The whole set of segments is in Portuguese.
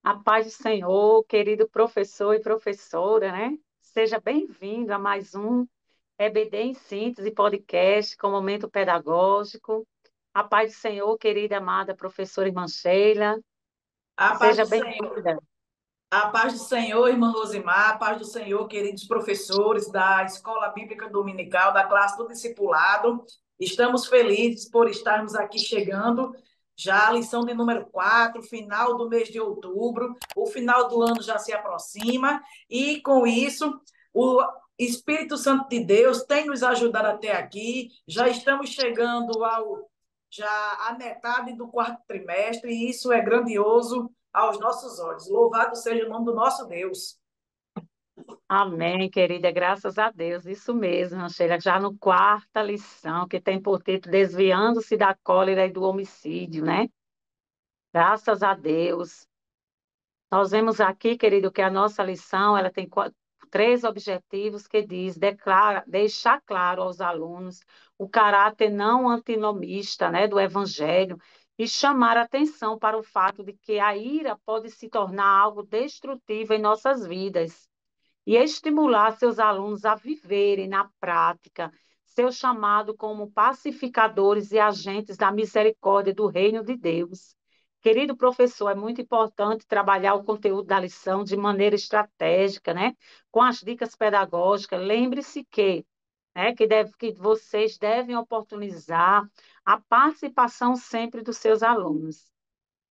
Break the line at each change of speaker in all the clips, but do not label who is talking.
A paz do Senhor, querido professor e professora, né? Seja bem-vindo a mais um EBD em Síntese podcast com momento pedagógico. A paz do Senhor, querida amada professora irmã Sheila,
A paz
seja
do Senhor.
bem-vinda.
A paz do Senhor, irmã Rosimar. A paz do Senhor, queridos professores da Escola Bíblica Dominical, da classe do discipulado. Estamos felizes por estarmos aqui chegando já à lição de número 4, final do mês de outubro. O final do ano já se aproxima e, com isso, o Espírito Santo de Deus tem nos ajudado até aqui. Já estamos chegando já à metade do quarto trimestre e isso é grandioso aos nossos olhos. Louvado seja o nome do nosso Deus.
Amém, querida, graças a Deus. Isso mesmo, irmã Sheila, já no quarta lição, que tem por título Desviando-se da cólera e do homicídio, né? Graças a Deus. Nós vemos aqui, querido, que a nossa lição ela tem três objetivos que diz deixar claro aos alunos o caráter não antinomista, né, do Evangelho e chamar atenção para o fato de que a ira pode se tornar algo destrutivo em nossas vidas e estimular seus alunos a viverem na prática seu chamado como pacificadores e agentes da misericórdia do reino de Deus. Querido professor, é muito importante trabalhar o conteúdo da lição de maneira estratégica, né? Com as dicas pedagógicas. Lembre-se que vocês devem oportunizar a participação sempre dos seus alunos.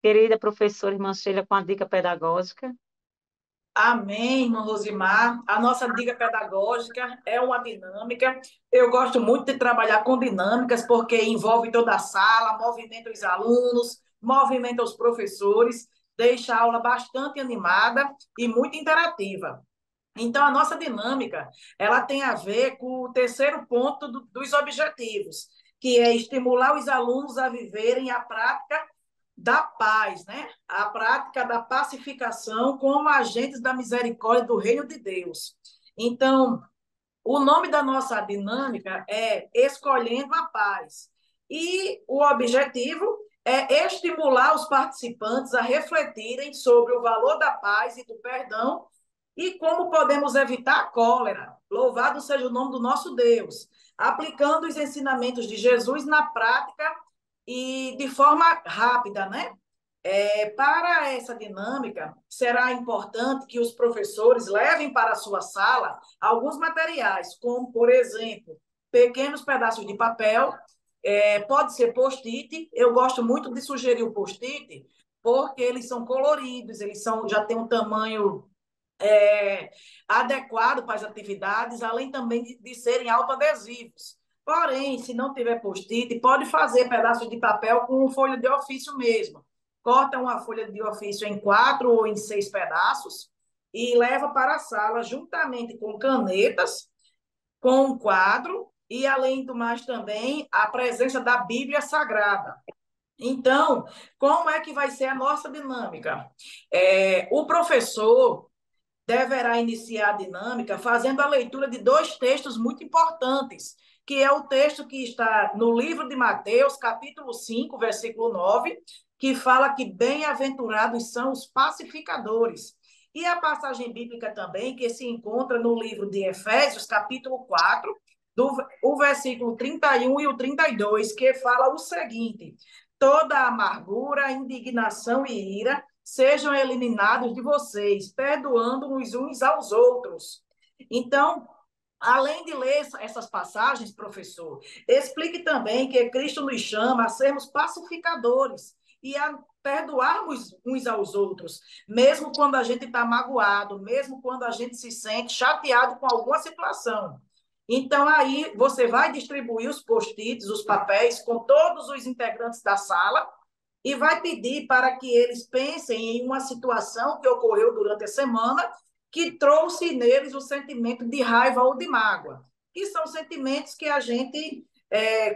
Querida professora irmã Sheila, com a dica pedagógica.
Amém, irmã Rosimar. A nossa dica pedagógica é uma dinâmica. Eu gosto muito de trabalhar com dinâmicas, porque envolve toda a sala, movimenta os alunos, movimenta os professores, deixa a aula bastante animada e muito interativa. Então, a nossa dinâmica, ela tem a ver com o terceiro ponto dos objetivos, que é estimular os alunos a viverem a prática da paz, né? A prática da pacificação como agentes da misericórdia do reino de Deus. Então, o nome da nossa dinâmica é Escolhendo a Paz. E o objetivo é estimular os participantes a refletirem sobre o valor da paz e do perdão e como podemos evitar a cólera. Louvado seja o nome do nosso Deus. Aplicando os ensinamentos de Jesus na prática e de forma rápida, né? Para essa dinâmica, será importante que os professores levem para a sua sala alguns materiais, como, por exemplo, pequenos pedaços de papel, pode ser post-it. Eu gosto muito de sugerir o post-it, porque eles são coloridos, já têm um tamanho adequado para as atividades, além também de serem autoadesivos. Porém, se não tiver post-it, pode fazer pedaços de papel com folha de ofício mesmo. Corta uma folha de ofício em 4 ou em 6 pedaços e leva para a sala juntamente com canetas, com um quadro e, além do mais, também a presença da Bíblia Sagrada. Então, como é que vai ser a nossa dinâmica? O professor deverá iniciar a dinâmica fazendo a leitura de dois textos muito importantes, que é o texto que está no livro de Mateus, capítulo 5, versículo 9, que fala que bem-aventurados são os pacificadores. E a passagem bíblica também, que se encontra no livro de Efésios, capítulo 4, o versículo 31 e o 32, que fala o seguinte: toda amargura, indignação e ira sejam eliminados de vocês, perdoando-nos uns aos outros. Então, além de ler essas passagens, professor, explique também que Cristo nos chama a sermos pacificadores e a perdoarmos uns aos outros, mesmo quando a gente está magoado, mesmo quando a gente se sente chateado com alguma situação. Então, aí você vai distribuir os post-its, os papéis, com todos os integrantes da sala, e vai pedir para que eles pensem em uma situação que ocorreu durante a semana que trouxe neles o sentimento de raiva ou de mágoa, que são sentimentos que a gente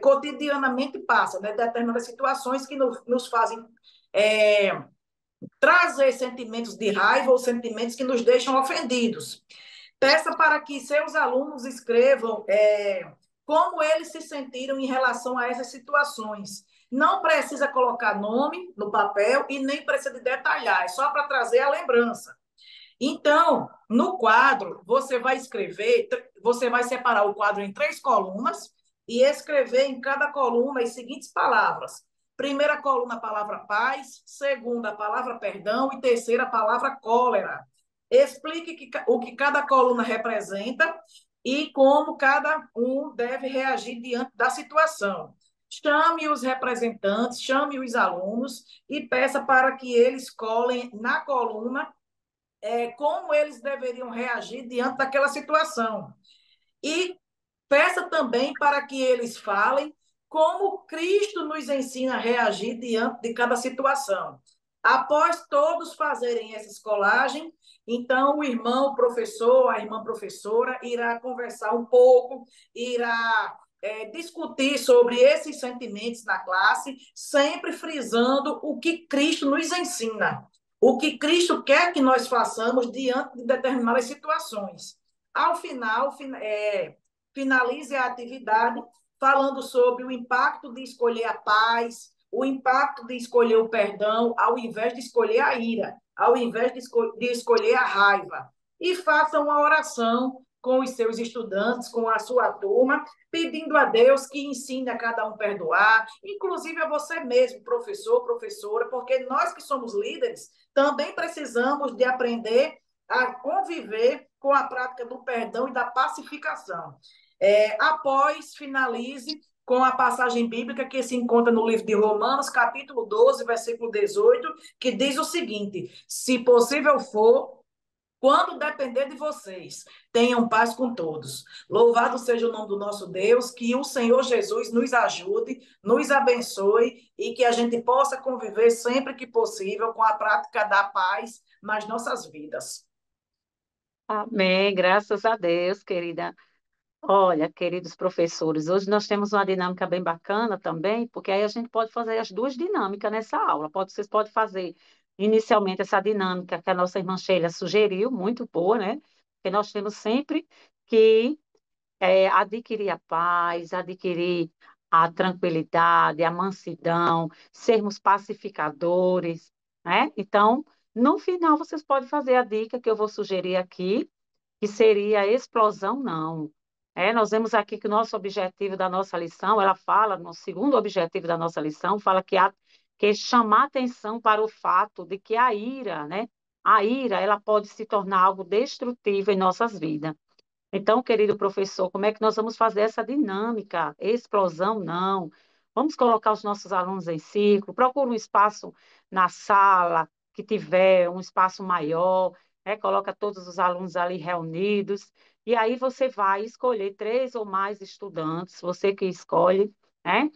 cotidianamente passa, né? Determinadas situações que nos fazem é, trazer sentimentos de raiva ou sentimentos que nos deixam ofendidos. Peça para que seus alunos escrevam como eles se sentiram em relação a essas situações. Não precisa colocar nome no papel e nem precisa de detalhar, é só para trazer a lembrança. Então, no quadro, você vai escrever, você vai separar o quadro em 3 colunas e escrever em cada coluna as seguintes palavras. Primeira coluna, a palavra paz, segunda, a palavra perdão e terceira, a palavra cólera. Explique o que cada coluna representa e como cada um deve reagir diante da situação. Chame os representantes, chame os alunos e peça para que eles colhem na coluna como eles deveriam reagir diante daquela situação. E peça também para que eles falem como Cristo nos ensina a reagir diante de cada situação. Após todos fazerem essa escolagem, então o irmão professor, a irmã professora, irá conversar um pouco, irá discutir sobre esses sentimentos na classe, sempre frisando o que Cristo nos ensina, o que Cristo quer que nós façamos diante de determinadas situações. Ao final, finalize a atividade falando sobre o impacto de escolher a paz, o impacto de escolher o perdão, ao invés de escolher a ira, ao invés de escolher a raiva. E faça uma oração com os seus estudantes, com a sua turma, pedindo a Deus que ensine a cada um a perdoar, inclusive a você mesmo, professor, professora, porque nós que somos líderes também precisamos de aprender a conviver com a prática do perdão e da pacificação. Após, finalize com a passagem bíblica que se encontra no livro de Romanos, capítulo 12, versículo 18, que diz o seguinte: se possível for, quando depender de vocês, tenham paz com todos. Louvado seja o nome do nosso Deus, que o Senhor Jesus nos ajude, nos abençoe e que a gente possa conviver sempre que possível com a prática da paz nas nossas vidas.
Amém, graças a Deus, querida. Olha, queridos professores, hoje nós temos uma dinâmica bem bacana também, porque aí a gente pode fazer as duas dinâmicas nessa aula. Vocês podem fazer inicialmente essa dinâmica que a nossa irmã Sheila sugeriu, muito boa, né? Porque nós temos sempre que adquirir a paz, adquirir a tranquilidade, a mansidão, sermos pacificadores, né? Então, no final, vocês podem fazer a dica que eu vou sugerir aqui, que seria a explosão não. Nós vemos aqui que o nosso objetivo da nossa lição, ela fala, no segundo objetivo da nossa lição, fala que chamar atenção para o fato de que a ira, né? A ira, ela pode se tornar algo destrutivo em nossas vidas. Então, querido professor, como é que nós vamos fazer essa dinâmica? Explosão, não. Vamos colocar os nossos alunos em círculo, procura um espaço na sala que tiver um espaço maior, coloca todos os alunos ali reunidos, e aí você vai escolher 3 ou mais estudantes, você que escolhe, né?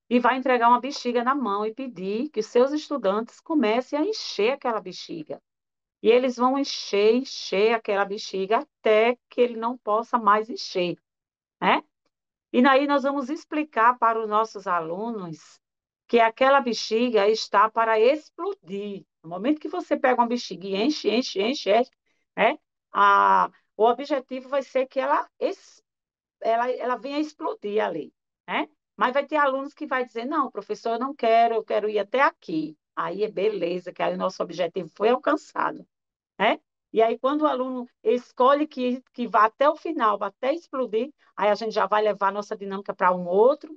E vai entregar uma bexiga na mão e pedir que os seus estudantes comecem a encher aquela bexiga. E eles vão encher, encher aquela bexiga até que ele não possa mais encher, né? E daí nós vamos explicar para os nossos alunos que aquela bexiga está para explodir. No momento que você pega uma bexiga e enche, enche, enche, enche, né? O objetivo vai ser que ela venha explodir ali, né? Mas vai ter alunos que vai dizer, não, professor, eu não quero, eu quero ir até aqui. Aí é beleza, que aí o nosso objetivo foi alcançado, né? E aí, quando o aluno escolhe que vá até o final, vá até explodir, aí a gente já vai levar a nossa dinâmica para um outro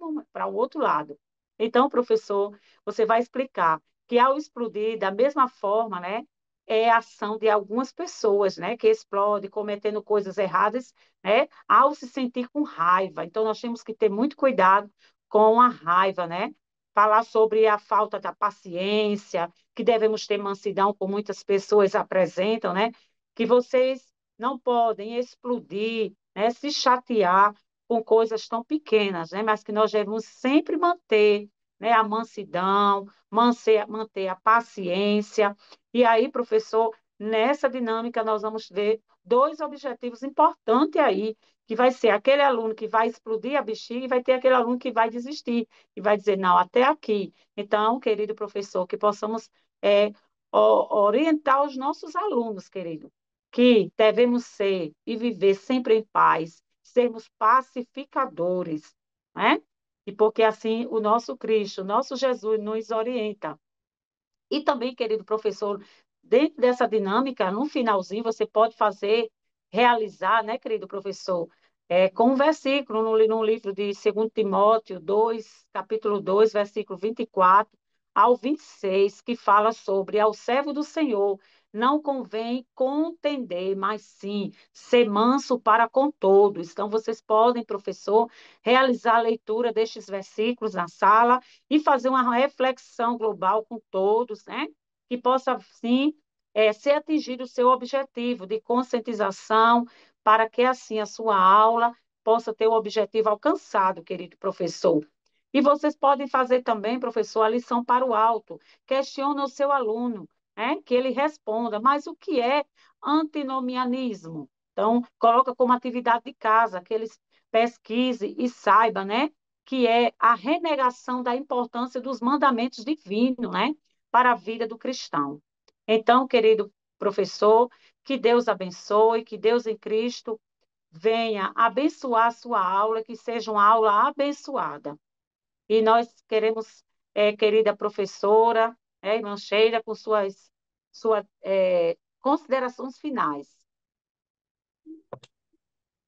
lado. Então, professor, você vai explicar que ao explodir, da mesma forma, né, é a ação de algumas pessoas, né, que explodem cometendo coisas erradas, né, ao se sentir com raiva. Então, nós temos que ter muito cuidado com a raiva, né? Falar sobre a falta da paciência, que devemos ter mansidão, como muitas pessoas apresentam, né? Que vocês não podem explodir, né? Se chatear com coisas tão pequenas, né? Mas que nós devemos sempre manter, né? A mansidão, manter a paciência. E aí, professor, nessa dinâmica nós vamos ver 2 objetivos importantes aí, que vai ser aquele aluno que vai explodir a bexiga e vai ter aquele aluno que vai desistir e vai dizer, não, até aqui. Então, querido professor, que possamos orientar os nossos alunos, querido, que devemos ser e viver sempre em paz, sermos pacificadores, né? e porque assim o nosso Cristo, o nosso Jesus nos orienta. E também, querido professor, dentro dessa dinâmica, no finalzinho, você pode fazer, realizar, né, querido professor, com um versículo no livro de 2 Timóteo 2, capítulo 2, versículo 24 ao 26, que fala sobre ao servo do Senhor não convém contender, mas sim ser manso para com todos. Então, vocês podem, professor, realizar a leitura destes versículos na sala e fazer uma reflexão global com todos, né? Que possa, sim, ser atingido o seu objetivo de conscientização, para que, assim, a sua aula possa ter o objetivo alcançado, querido professor. E vocês podem fazer também, professor, a lição para o alto. Questiona o seu aluno, né? Que ele responda, mas o que é antinomianismo? Então, coloca como atividade de casa, que eles pesquisem e saibam, né? Que é a renegação da importância dos mandamentos divinos, né, para a vida do cristão. Então, querido professor, que Deus abençoe, que Deus em Cristo venha abençoar a sua aula, que seja uma aula abençoada. E nós queremos, querida professora, irmã Sheila, com suas considerações finais.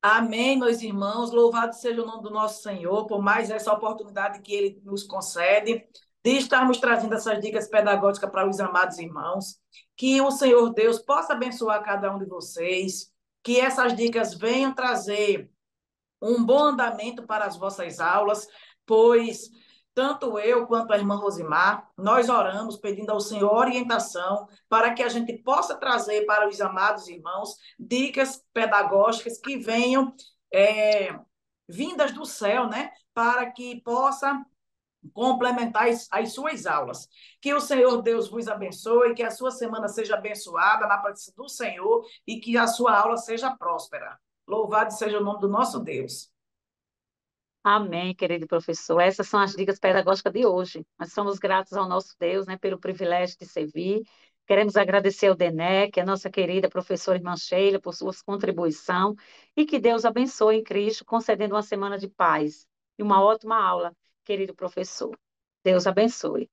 Amém, meus irmãos. Louvado seja o nome do nosso Senhor por mais essa oportunidade que ele nos concede de estarmos trazendo essas dicas pedagógicas para os amados irmãos. Que o Senhor Deus possa abençoar cada um de vocês, que essas dicas venham trazer um bom andamento para as vossas aulas, pois tanto eu quanto a irmã Rosimar, nós oramos pedindo ao Senhor orientação para que a gente possa trazer para os amados irmãos dicas pedagógicas que venham vindas do céu, né? Para que possa complementar as suas aulas. Que o Senhor Deus vos abençoe, que a sua semana seja abençoada na presença do Senhor e que a sua aula seja próspera. Louvado seja o nome do nosso Deus.
Amém, querido professor. Essas são as dicas pedagógicas de hoje. Nós somos gratos ao nosso Deus, né, pelo privilégio de servir. Queremos agradecer ao DENEC, a nossa querida professora irmã Sheila, por sua contribuição, e que Deus abençoe em Cristo, concedendo uma semana de paz e uma ótima aula, querido professor. Deus abençoe.